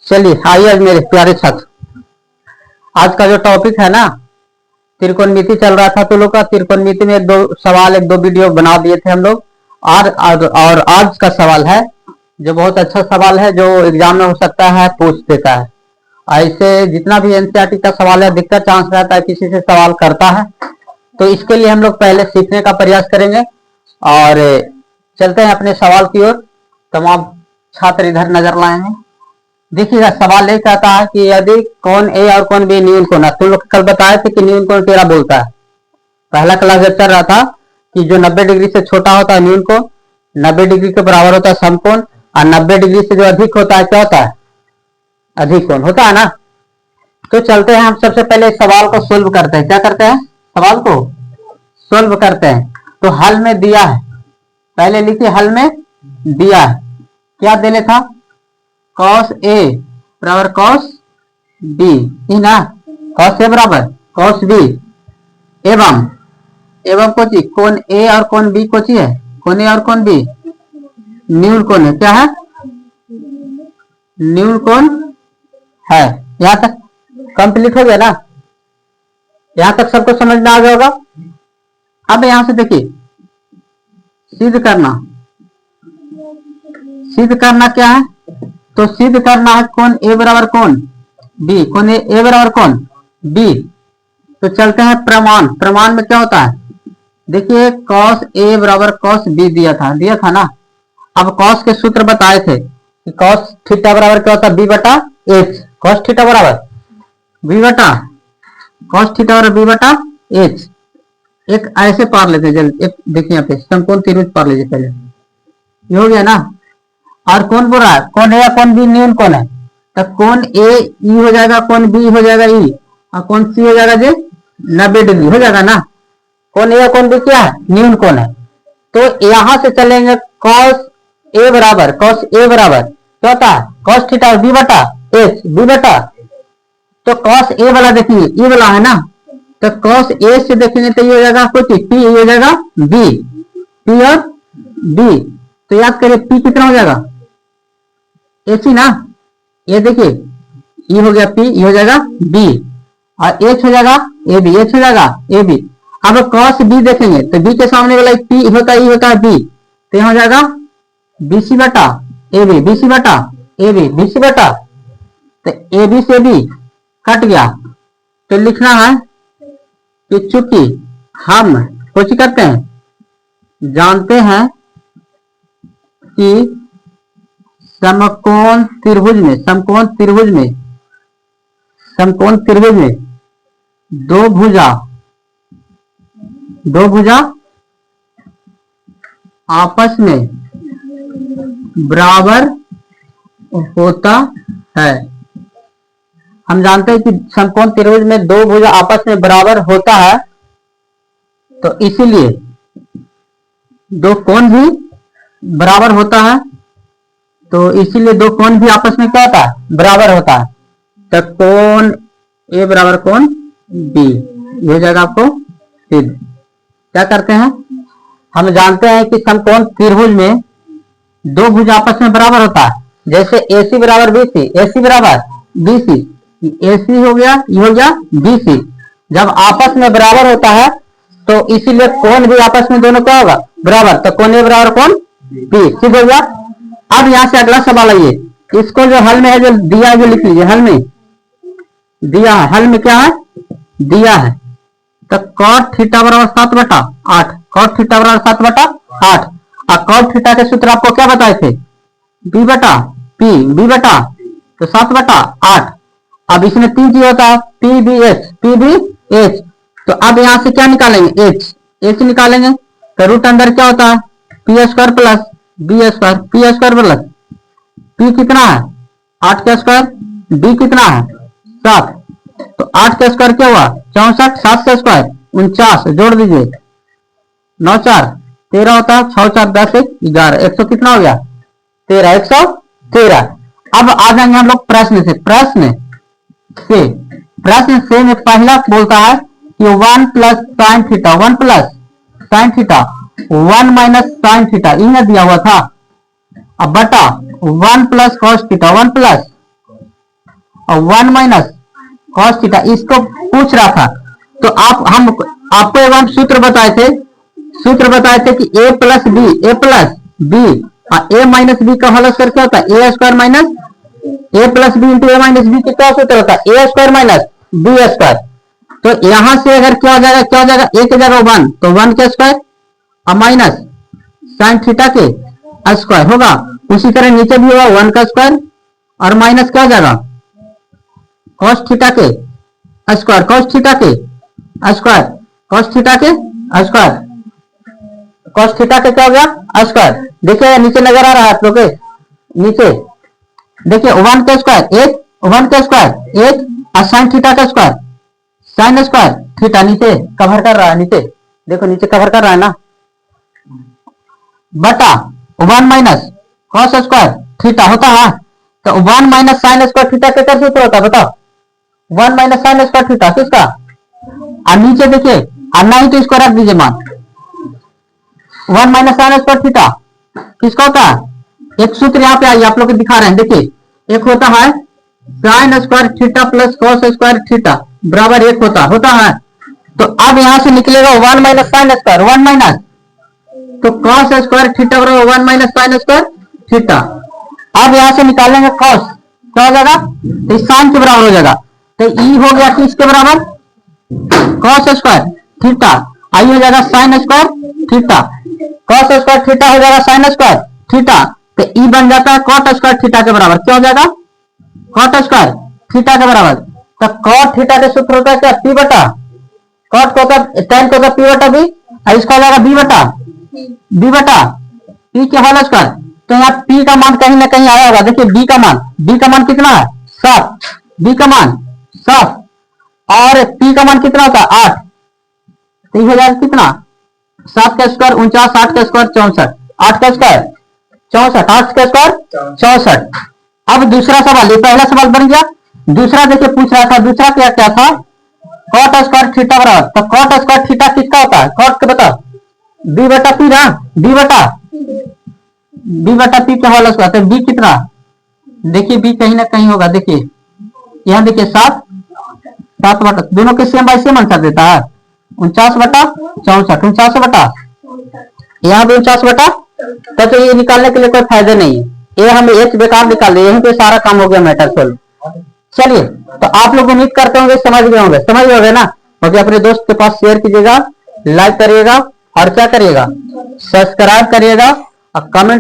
चलिए आइए आज मेरे प्यारे छात्र, आज का जो टॉपिक है ना, त्रिकोणमिति चल रहा था तो लोग का त्रिकोणमिति में एक दो सवाल, एक दो वीडियो बना दिए थे हम लोग। और आज का सवाल है जो बहुत अच्छा सवाल है, जो एग्जाम में हो सकता है पूछ देता है। ऐसे जितना भी एनसीईआरटी का सवाल है, अधिकतर चांस रहता है किसी से सवाल करता है। तो इसके लिए हम लोग पहले सीखने का प्रयास करेंगे और चलते हैं अपने सवाल की ओर। तमाम छात्र इधर नजर लाएंगे। देखिएगा, सवाल ये कहता है कि यदि कौन ए और कौन बी न्यून कोण है। तुम लोग कल बताए थे कि न्यून कोण तेरा बोलता है। पहला क्लास जब चल रहा था कि जो 90 डिग्री से छोटा होता है न्यून कोण, 90 डिग्री के बराबर होता है समकोण, और 90 डिग्री से जो अधिक होता है क्या होता है, अधिक कोण होता है ना। तो चलते हैं, हम सबसे पहले सवाल को सोल्व करते हैं। क्या करते हैं, सवाल को सोल्व करते हैं। तो हल में दिया है, पहले लिखिए हल में दिया है, क्या देने था, cos A बराबर cos B, ही ना, cos A बराबर cos B एवं कोची कोण A और कोण B कोची है, कोण A और कोण B न्यून कोण है। क्या है, न्यून कोण है। यहां तक कंप्लीट हो गया ना, यहां तक सबको समझ में आ गया होगा। अब यहां से देखिए, सिद्ध करना क्या है, तो सिद्ध करना है कोण ए बराबर कोण बी, कोण ए बराबर कोण बी। तो चलते हैं प्रमाण। प्रमाण में क्या होता है, देखिए cos ए बराबर cos बी दिया था ना। अब cos के सूत्र बताए थे कि cos थीटा बराबर क्या होता है, बी बटा एच। cos थीटा बराबर बी बटा cos थीटा बराबर बी बटा एच। एक ऐसे पार लेते हैं जल्दी, एक देखिए यहाँ पे समकोण त्रिभुज पार लीजिए पहले, ये हो गया ना। और कौन बोल रहा है, कौन ए या कौन बी न्यून कौन है, तो कौन ए ई हो जाएगा, कौन बी हो जाएगा ई, और कौन सी हो जाएगा जे 90 डिग्री हो जाएगा ना। कौन ए या कौन बी क्या है, न्यून कौन है। तो यहां से चलेंगे cos ए बराबर क्या होता है, cos थीटा बी बटा एच, बी बटा। तो cos ए वाला देखिए, ई वाला है ना, तो cos ए से देखेंगे तो ये हो जाएगा कुछ पी, हो जाएगा बी, पी और बी। तो याद करिए पी कितना हो जाएगा, एच ही ना। ये देखिए ई हो गया पी, ये हो जाएगा बी, और एच हो जाएगा ए बी, एच हो जाएगा ए बी। अब cos बी देखेंगे तो बी के सामने वाला पी होता है, ई होता है बी, तो यहां हो जाएगा बीसी बटा ए बी, बीसी बटा ए बी, बीसी बटा। तो ए बी से बी कट गया, तो लिखना है कि चूंकि हम कुछ करते हैं, जानते हैं कि समकोण त्रिभुज में दो भुजा आपस में बराबर होता है। हम जानते हैं कि समकोण त्रिभुज में दो भुजा आपस में बराबर होता है, तो इसीलिए दो कोण भी बराबर होता है, तो इसीलिए दो कोण भी आपस में क्या होता है, बराबर होता है। तो कोण ए बराबर कोण बी, ये हो जाएगा आपको सिद्ध। क्या करते हैं, हम जानते हैं कि समकोण त्रिभुज में दो भुजा आपस में बराबर होता है। जैसे AC बराबर BC, AC बराबर BC, AC हो गया, ये हो गया BC। जब आपस में बराबर होता है तो इसीलिए कोण भी आपस में दोनों क्या होगा, बराबर। तो कोण ए बराबर कोण बी, सिद्ध हो गया। अब यहां से अगला सवाल आइए, इसको जो हल में है, जो दिया है, जो लिख लीजिए, हल में दिया है। हल में क्या है, दिया है, तो cot थीटा बराबर 7 बटा 8, cot थीटा बराबर 7 बटा 8। और cot थीटा के सूत्र आपको क्या बताए थे, बी बटा पी, बी बटा तो 7 बटा 8। अब इसमें तीन चीज होता है, P B H, P B H. तो अब यहां से क्या निकालेंगे, एच निकालेंगे। तो रूट अंदर क्या होता है, P square plus B square, P square plus P कितना है 8 का स्क्वायर, बी कितना है 7। तो 8 का स्क्वायर क्या हुआ 64, 7 का स्क्वायर 49, जोड़ दीजिए 9 4 13 होता है, 6 4 10 1 11, 100 कितना हो गया 13, 113। अब आ जाएंगे हम लोग प्रश्न से। प्रश्न से में पहला बोलता है कि 1 plus sine theta, 1 plus sine theta 1 minus sine theta, इन्हें दिया हुआ था। अब बटा 1 प्लस कॉस थीटा, 1 प्लस और 1 माइनस कॉस थीटा, इसको पूछ रहा था। तो हम आपको एक हम सूत्र बताए थे कि a प्लस बी और a माइनस बी का होल स्क्वायर क्या होता है, a square minus a plus b into a minus b क्या सूत्र होता है, a square minus b square. तो यहां से अगर क्या हो जाएगा, ए की जगह 1 तो 1 के स्क्वायर और माइनस साइन थीटा के स्क्वायर होगा। उसी तरह नीचे भी होगा 1 का स्क्वायर और माइनस क्या हो जाएगा, कॉस थीटा के स्क्वायर, कॉस थीटा के स्क्वायर, कॉस थीटा के स्क्वायर, कॉस थीटा के क्या हो गया स्क्वायर। देखिए नीचे नजर आ रहा है आप लोग के, नीचे देखिए 1 का स्क्वायर 1, 1 का स्क्वायर 1 और साइन थीटा का स्क्वायर, साइन स्क्वायर थीटा नीचे कवर कर रहा है, नीचे देखो नीचे कवर कर रहा है ना, बटा 1 माइनस कॉस स्क्वायर थीटा होता है। तो 1 माइनस साइन स्क्वायर थीटा कितना सूत्र होता है बताओ, 1 माइनस साइन स्क्वायर थीटा किसका, और नीचे देखिए और नहीं तो इसको रख दीजिए मान 1 माइनस साइन स्क्वायर थीटा किसका होता है, एक सूत्र यहाँ पे आइए आप लोग दिखा रहे हैं, देखिए एक होता है sine square theta plus cos square theta बराबर 1 होता है। तो अब यहां से निकलेगा 1 माइनस साइन स्क्वायर 1 माइनस, तो कॉस स्क्वायर थीटा बराबर 1 माइनस साइन स्क्वायर थीटा। अब यहां से निकालेंगे कॉस, क्या हो जाएगा, तो साइन के बराबर हो जाएगा। तो ई हो गया किसके बराबर, कॉस स्क्वायर थीटा, आई हो जाएगा sine square theta, cos square theta हो जाएगा साइन स्क्वायर थीटा। तो ई बन जाता है कॉट स्क्वायर थीटा के बराबर, क्या हो जाएगा, कॉट स्क्वायर थीटा के बराबर। तो कॉट थीटा के सूत्र होता है क्या, पी बटा कॉट को टेन को पी बटा बी, और इसका हो जाएगा बी बटा पी के होल स्क्वायर। तो यहाँ पी का मान कहीं ना कहीं आया होगा, देखिए बी का मान कितना है 7, बी का मान 7 और पी का मान कितना होता है 8। तो ये हो जाएगा कितना, 7 का स्क्वायर 49, 8 का स्क्वायर 64, 8 का स्क्वायर 64, 8 का स्क्वायर 64। अब दूसरा सवाल, ये पहला सवाल बन गया। दूसरा देखिए पूछ रहा था, दूसरा क्या था, कॉट स्क्वायर थीटा बराबर, तो कॉट स्क्वायर थीटा किसका होता है, कॉट के बताओ, बी बटा पी ना, बी बटा पी का होल स्क्वायर। तो बी कितना, देखिए बी कहीं ना कहीं होगा, देखिए यहाँ देखिए 7 बटा, दोनों के सेम बाय सेम आंसर देता है 49 बटा 64, 49 बटा, यहाँ भी 49 बटा। तो ये निकालने के लिए कोई फायदा नहीं है, ये हम एक बेकार निकाल दिए, यहीं पे सारा काम हो गया मैटर सोल्व। चलिए तो आप लोग उम्मीद करते होंगे समझ गए ना, क्योंकि अपने दोस्त के पास शेयर कीजिएगा, लाइक करिएगा और क्या करिएगा, सब्सक्राइब करिएगा और कमेंट